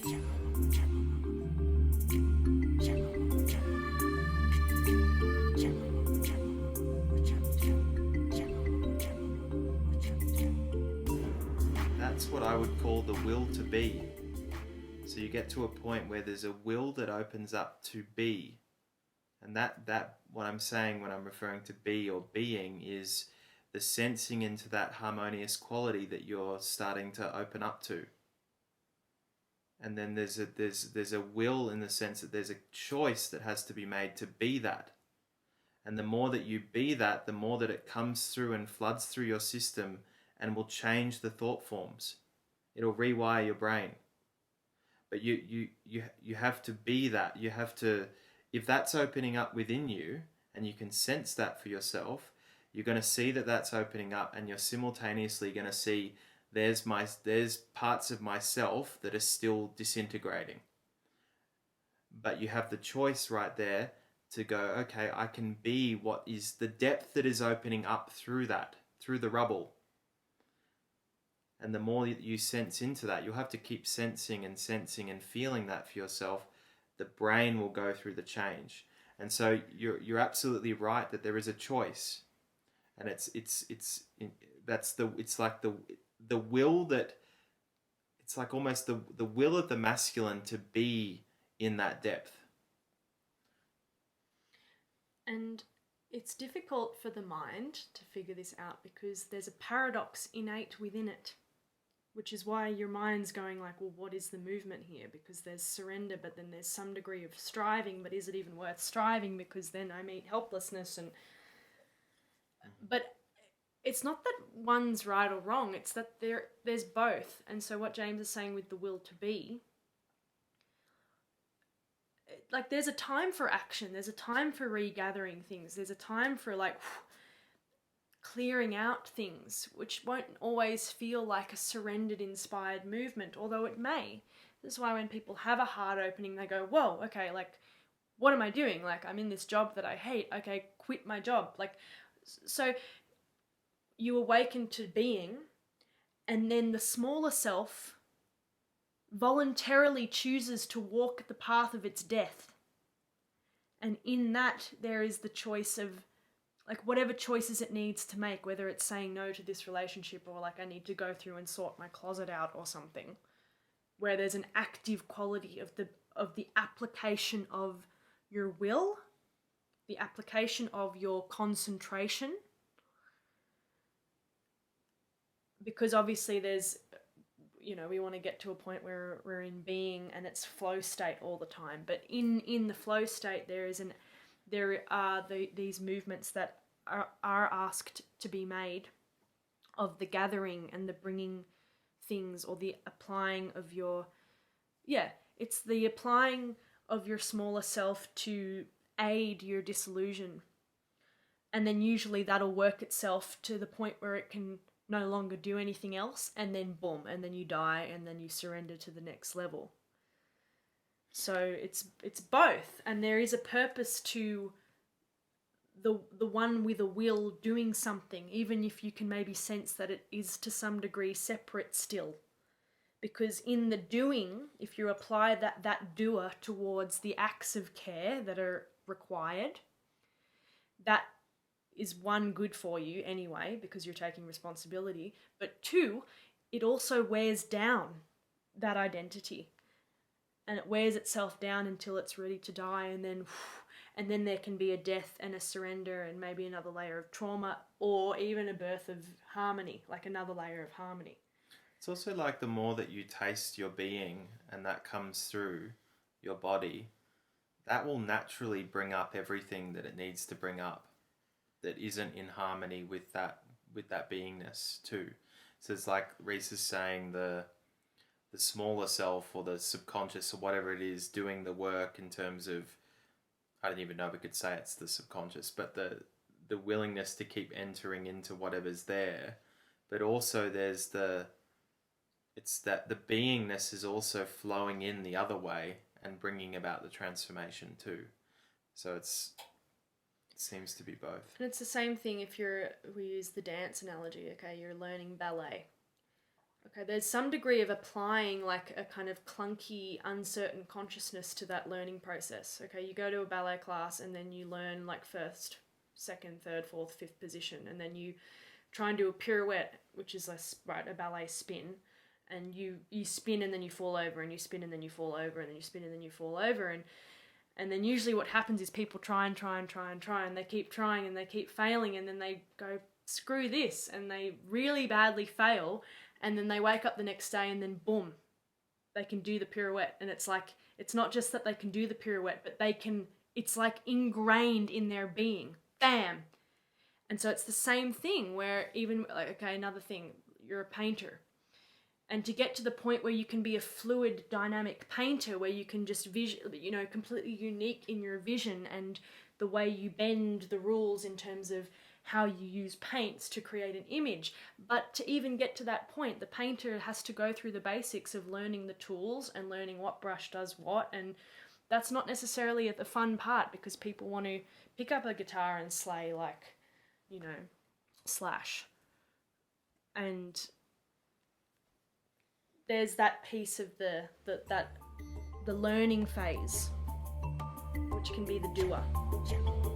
That's what I would call the will to be. So you get to a point where there's a will that opens up to be. And that what I'm saying when I'm referring to be or being is the sensing into that harmonious quality that you're starting to open up to. And then there's a will in the sense that there's a choice that has to be made to be that. And the more that you be that, the more that it comes through and floods through your system and will change the thought forms. It'll rewire your brain. But you have to be that. You have to, if that's opening up within you and you can sense that for yourself, you're going to see that that's opening up, and you're simultaneously going to see there's parts of myself that are still disintegrating. But you have the choice right there to go, okay, I can be what is the depth that is opening up through that, through the rubble. And the more you sense into that, you'll have to keep sensing and feeling that for yourself. The brain will go through the change. And so you're absolutely right that there is a choice. And it's like the will that, it's like almost the will of the masculine to be in that depth. And it's difficult for the mind to figure this out because there's a paradox innate within it, which is why your mind's going like, well, what is the movement here? Because there's surrender, but then there's some degree of striving, but is it even worth striving? Because then I meet helplessness. But it's not that one's right or wrong, it's that there's both. And so what James is saying with the will to be, like there's a time for action, there's a time for regathering things, there's a time for like clearing out things, which won't always feel like a surrendered inspired movement, although it may. This is why when people have a heart opening, they go, whoa, okay, like what am I doing? Like I'm in this job that I hate, okay, quit my job. Like, so you awaken to being, and then the smaller self voluntarily chooses to walk the path of its death. And in that, there is the choice of, like, whatever choices it needs to make, whether it's saying no to this relationship or, like, I need to go through and sort my closet out or something, where there's an active quality of the application of your will, the application of your concentration. Because obviously there's, we want to get to a point where we're in being and it's flow state all the time. But in the flow state, there are these movements that are asked to be made of the gathering and the bringing things, or the applying of it's the applying of your smaller self to aid your disillusion. And then usually that'll work itself to the point where it can no longer do anything else, and then boom, and then you die, and then you surrender to the next level. So it's both, and there is a purpose to the one with a will doing something, even if you can maybe sense that it is to some degree separate still. Because in the doing, if you apply that doer towards the acts of care that are required, that is one, good for you anyway, because you're taking responsibility, but two, it also wears down that identity, and it wears itself down until it's ready to die, and then there can be a death and a surrender and maybe another layer of trauma, or even a birth of harmony, like another layer of harmony. It's also like the more that you taste your being and that comes through your body, that will naturally bring up everything that it needs to bring up that isn't in harmony with that beingness too. So it's like Risa's saying, the smaller self or the subconscious or whatever it is doing the work in terms of, I don't even know if we could say it's the subconscious, but the willingness to keep entering into whatever's there. But also there's it's that the beingness is also flowing in the other way and bringing about the transformation too. So it seems to be both. And it's the same thing if we use the dance analogy, okay? You're learning ballet. Okay, there's some degree of applying like a kind of clunky, uncertain consciousness to that learning process. Okay, you go to a ballet class and then you learn like first, second, third, fourth, fifth position, and then you try and do a pirouette, which is a ballet spin, and you spin and then you fall over, and you spin and then you fall over, and then you spin and then you fall over, and then usually what happens is people try and try and try and try, and they keep trying and they keep failing, and then they go, screw this, and they really badly fail, and then they wake up the next day and then boom, they can do the pirouette. And it's like, it's not just that they can do the pirouette, but they can, it's like ingrained in their being. Bam! And so it's the same thing where even, like, okay, another thing, you're a painter. And to get to the point where you can be a fluid, dynamic painter, where you can just completely unique in your vision and the way you bend the rules in terms of how you use paints to create an image. But to even get to that point, the painter has to go through the basics of learning the tools and learning what brush does what. And that's not necessarily the fun part, because people want to pick up a guitar and slay like, Slash. And there's that piece of the learning phase, which can be the doer.